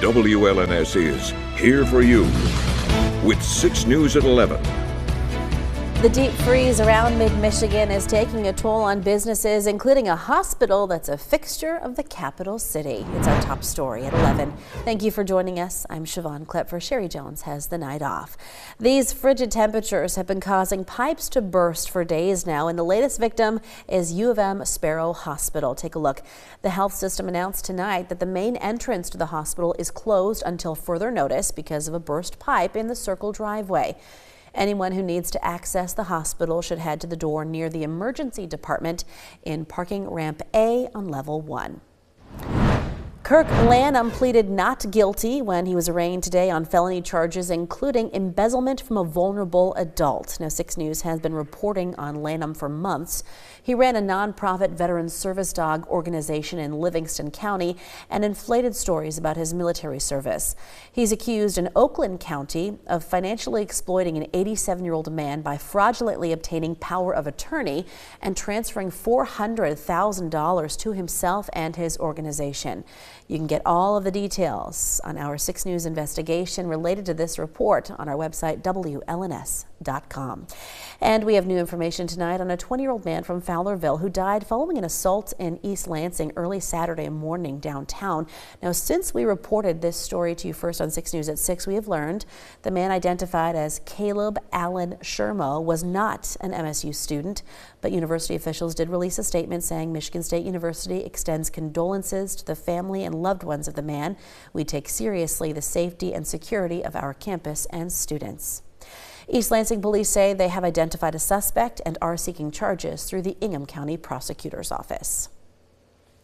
WLNS is here for you with 6 News at 11. The deep freeze around mid-Michigan is taking a toll on businesses, including a hospital that's a fixture of the capital city. It's our top story at 11. Thank you for joining us. I'm Siobhan Klepfer. Sherry Jones has the night off. These frigid temperatures have been causing pipes to burst for days now, and the latest victim is U of M Sparrow Hospital. Take a look. The health system announced tonight that the main entrance to the hospital is closed until further notice because of a burst pipe in the circle driveway. Anyone who needs to access the hospital should head to the door near the emergency department in parking ramp A on level 1. Kirk Lanham pleaded not guilty when he was arraigned today on felony charges, including embezzlement from a vulnerable adult. Now, 6 News has been reporting on Lanham for months. He ran a nonprofit veteran service dog organization in Livingston County and inflated stories about his military service. He's accused in Oakland County of financially exploiting an 87-year-old man by fraudulently obtaining power of attorney and transferring $400,000 to himself and his organization. You can get all of the details on our 6 News investigation related to this report on our website, WLNS.com. And we have new information tonight on a 20-year-old man from Fowlerville who died following an assault in East Lansing early Saturday morning downtown. Now, since we reported this story to you first on 6 News at 6, we have learned the man identified as Caleb Allen Shermo was not an MSU student, but university officials did release a statement saying Michigan State University extends condolences to the family and loved ones of the man. We take seriously the safety and security of our campus and students. East Lansing police say they have identified a suspect and are seeking charges through the Ingham County Prosecutor's Office.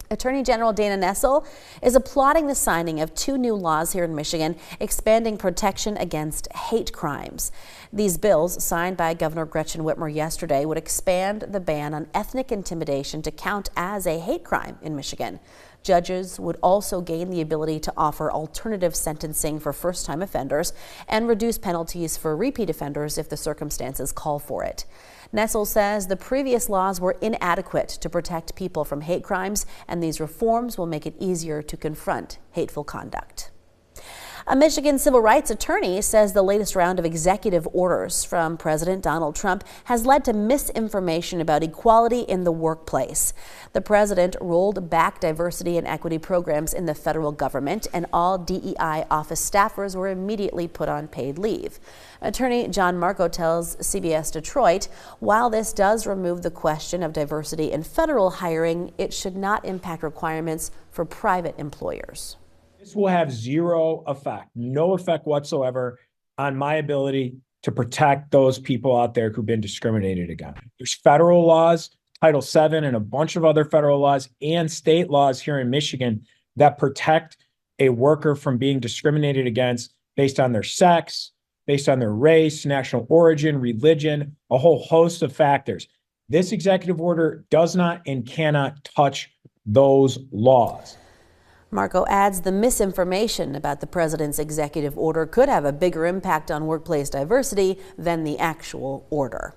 Attorney General Dana Nessel is applauding the signing of 2 new laws here in Michigan expanding protection against hate crimes. These bills, signed by Governor Gretchen Whitmer yesterday, would expand the ban on ethnic intimidation to count as a hate crime in Michigan. Judges would also gain the ability to offer alternative sentencing for first-time offenders and reduce penalties for repeat offenders if the circumstances call for it. Nessel says the previous laws were inadequate to protect people from hate crimes, and these reforms will make it easier to confront hateful conduct. A Michigan civil rights attorney says the latest round of executive orders from President Donald Trump has led to misinformation about equality in the workplace. The president rolled back diversity and equity programs in the federal government, and all DEI office staffers were immediately put on paid leave. Attorney John Marco tells CBS Detroit, while this does remove the question of diversity in federal hiring, it should not impact requirements for private employers. This will have zero effect, no effect whatsoever on my ability to protect those people out there who've been discriminated against. There's federal laws, Title VII, and a bunch of other federal laws and state laws here in Michigan that protect a worker from being discriminated against based on their sex, based on their race, national origin, religion, a whole host of factors. This executive order does not and cannot touch those laws. Marco adds the misinformation about the president's executive order could have a bigger impact on workplace diversity than the actual order.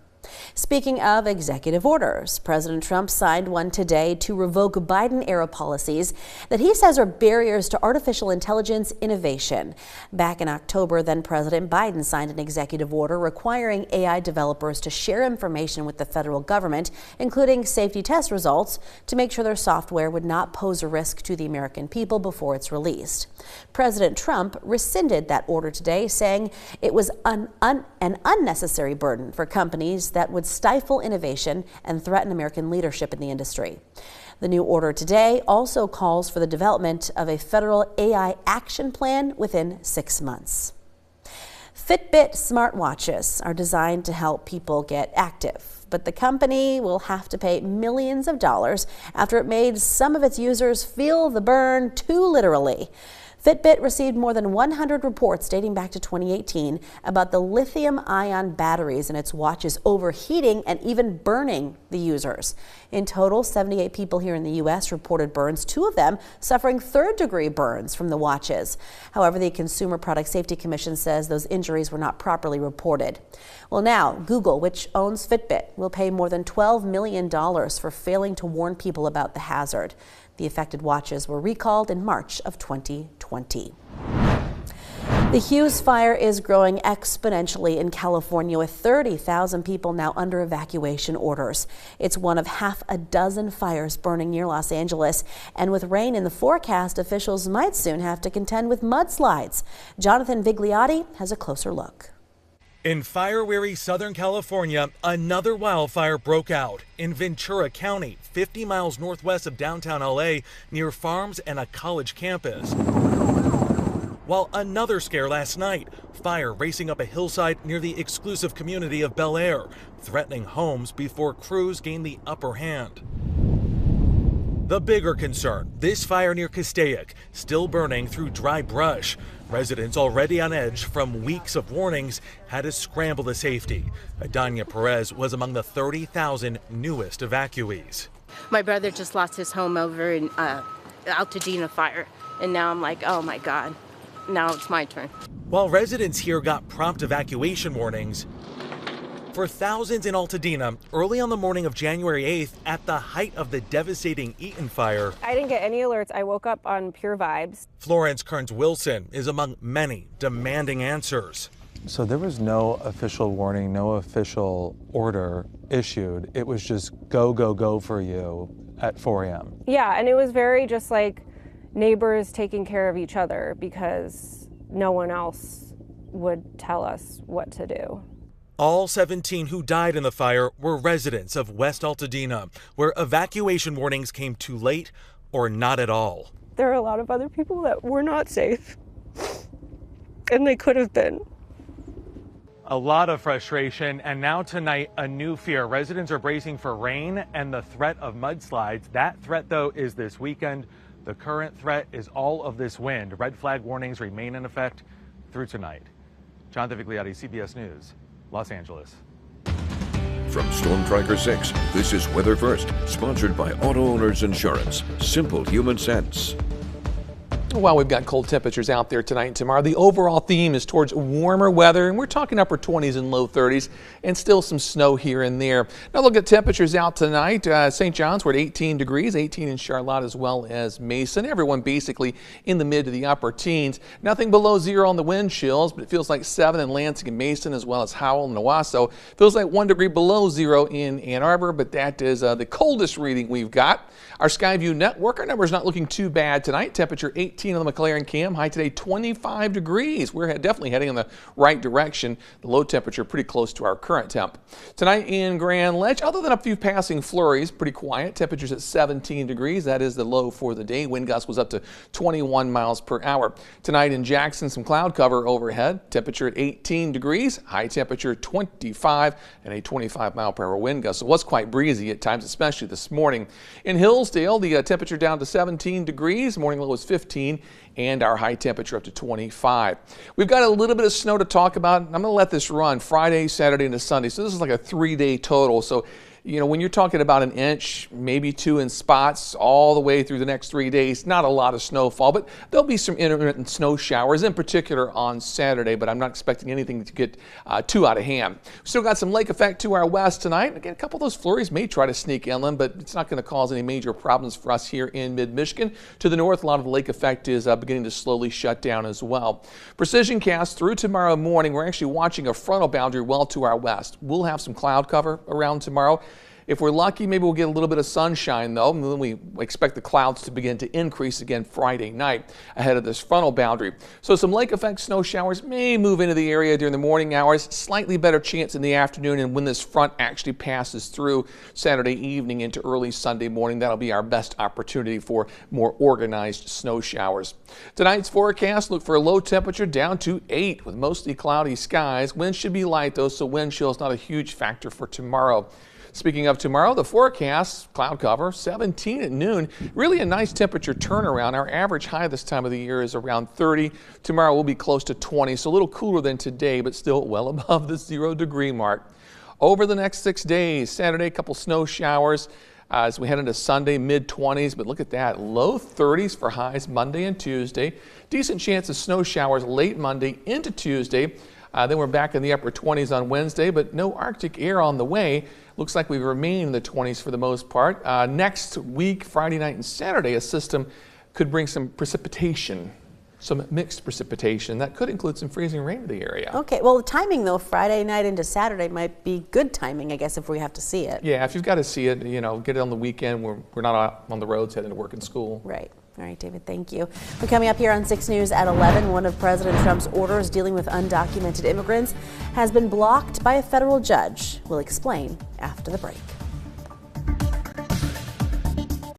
Speaking of executive orders, President Trump signed one today to revoke Biden-era policies that he says are barriers to artificial intelligence innovation. Back in October, then President Biden signed an executive order requiring AI developers to share information with the federal government, including safety test results, to make sure their software would not pose a risk to the American people before it's released. President Trump rescinded that order today, saying it was an unnecessary burden for companies that would stifle innovation and threaten American leadership in the industry. The new order today also calls for the development of a federal AI action plan within 6 months. Fitbit smartwatches are designed to help people get active, but the company will have to pay millions of dollars after it made some of its users feel the burn too literally. Fitbit received more than 100 reports dating back to 2018 about the lithium-ion batteries in its watches overheating and even burning the users. In total, 78 people here in the U.S. reported burns, 2 of them suffering third-degree burns from the watches. However, the Consumer Product Safety Commission says those injuries were not properly reported. Well, now, Google, which owns Fitbit, will pay more than $12 million for failing to warn people about the hazard. The affected watches were recalled in March of 2020. The Hughes fire is growing exponentially in California, with 30,000 people now under evacuation orders. It's one of half a dozen fires burning near Los Angeles, and with rain in the forecast, officials might soon have to contend with mudslides. Jonathan Vigliotti has a closer look. In fire-weary Southern California, another wildfire broke out in Ventura County, 50 miles northwest of downtown LA, near farms and a college campus. While another scare last night, fire racing up a hillside near the exclusive community of Bel Air, threatening homes before crews gained the upper hand. The bigger concern, this fire near Castaic, still burning through dry brush. Residents already on edge from weeks of warnings had to scramble to safety. Adania Perez was among the 30,000 newest evacuees. My brother just lost his home over in Altadena fire, and now I'm like, oh my God. Now it's my turn. While residents here got prompt evacuation warnings, for thousands in Altadena, early on the morning of January 8th, at the height of the devastating Eaton fire, I didn't get any alerts. I woke up on pure vibes. Florence Kearns Wilson is among many demanding answers. So there was no official warning, no official order issued. It was just go, go, go for you at 4 a.m. Yeah, and it was very just like neighbors taking care of each other because no one else would tell us what to do. All 17 who died in the fire were residents of West Altadena, where evacuation warnings came too late or not at all. There are a lot of other people that were not safe, and they could have been. A lot of frustration, and now tonight, a new fear. Residents are bracing for rain and the threat of mudslides. That threat, though, is this weekend. The current threat is all of this wind. Red flag warnings remain in effect through tonight. Jonathan Vigliotti, CBS News, Los Angeles. From Storm Tracker 6, this is Weather First, sponsored by Auto Owners Insurance. Simple human sense. Well, we've got cold temperatures out there tonight and tomorrow. The overall theme is towards warmer weather, and we're talking upper 20s and low 30s, and still some snow here and there. Now look at temperatures out tonight. St. John's, we're at 18 degrees, 18 in Charlotte as well as Mason. Everyone basically in the mid to the upper teens. Nothing below zero on the wind chills, but it feels like 7 in Lansing and Mason, as well as Howell and Owasso. Feels like 1 degree below zero in Ann Arbor, but that is the coldest reading we've got. Our Skyview network, our numbers not looking too bad tonight. Temperature 18 on the McLaren Cam. High today 25 degrees. We're definitely heading in the right direction. The low temperature pretty close to our current temp. Tonight in Grand Ledge, other than a few passing flurries, pretty quiet. Temperatures at 17 degrees. That is the low for the day. Wind gust was up to 21 miles per hour. Tonight in Jackson, some cloud cover overhead. Temperature at 18 degrees. High temperature 25 and a 25 mile per hour wind gust. So it was quite breezy at times, especially this morning. In Hillsdale, the temperature down to 17 degrees. Morning low was 15. And our high temperature up to 25. We've got a little bit of snow to talk about. I'm going to let this run Friday, Saturday, and Sunday. So this is like a 3-day total. So, you know, when you're talking about an inch, maybe 2 in spots all the way through the next 3 days, not a lot of snowfall, but there'll be some intermittent snow showers, in particular on Saturday, but I'm not expecting anything to get too out of hand. We've still got some lake effect to our west tonight. Again, a couple of those flurries may try to sneak inland, but it's not going to cause any major problems for us here in mid-Michigan. To the north, a lot of the lake effect is beginning to slowly shut down as well. Precision cast through tomorrow morning. We're actually watching a frontal boundary well to our west. We'll have some cloud cover around tomorrow. If we're lucky, maybe we'll get a little bit of sunshine, though, and then we expect the clouds to begin to increase again Friday night ahead of this frontal boundary. So some lake effect snow showers may move into the area during the morning hours, slightly better chance in the afternoon, and when this front actually passes through Saturday evening into early Sunday morning, that'll be our best opportunity for more organized snow showers. Tonight's forecast, look for a low temperature down to 8 with mostly cloudy skies. Winds should be light, though, so wind chill is not a huge factor for tomorrow. Speaking of tomorrow, the forecast, cloud cover, 17 at noon. Really a nice temperature turnaround. Our average high this time of the year is around 30. Tomorrow will be close to 20, so a little cooler than today, but still well above the 0 degree mark. Over the next 6 days, Saturday, a couple snow showers. As we head into Sunday, mid-20s, but look at that, low 30s for highs Monday and Tuesday. Decent chance of snow showers late Monday into Tuesday. Then we're back in the upper 20s on Wednesday, but no Arctic air on the way. Looks like we remain in the 20s for the most part. Next week, Friday night and Saturday, a system could bring some precipitation. some mixed precipitation. That could include some freezing rain in the area. Okay, well, the timing though, Friday night into Saturday might be good timing, I guess, if we have to see it. Yeah, if you've got to see it, you know, get it on the weekend. We're not out on the roads heading to work and school. Right. All right, David, thank you. We're coming up here on 6 News at 11. One of President Trump's orders dealing with undocumented immigrants has been blocked by a federal judge. We'll explain after the break.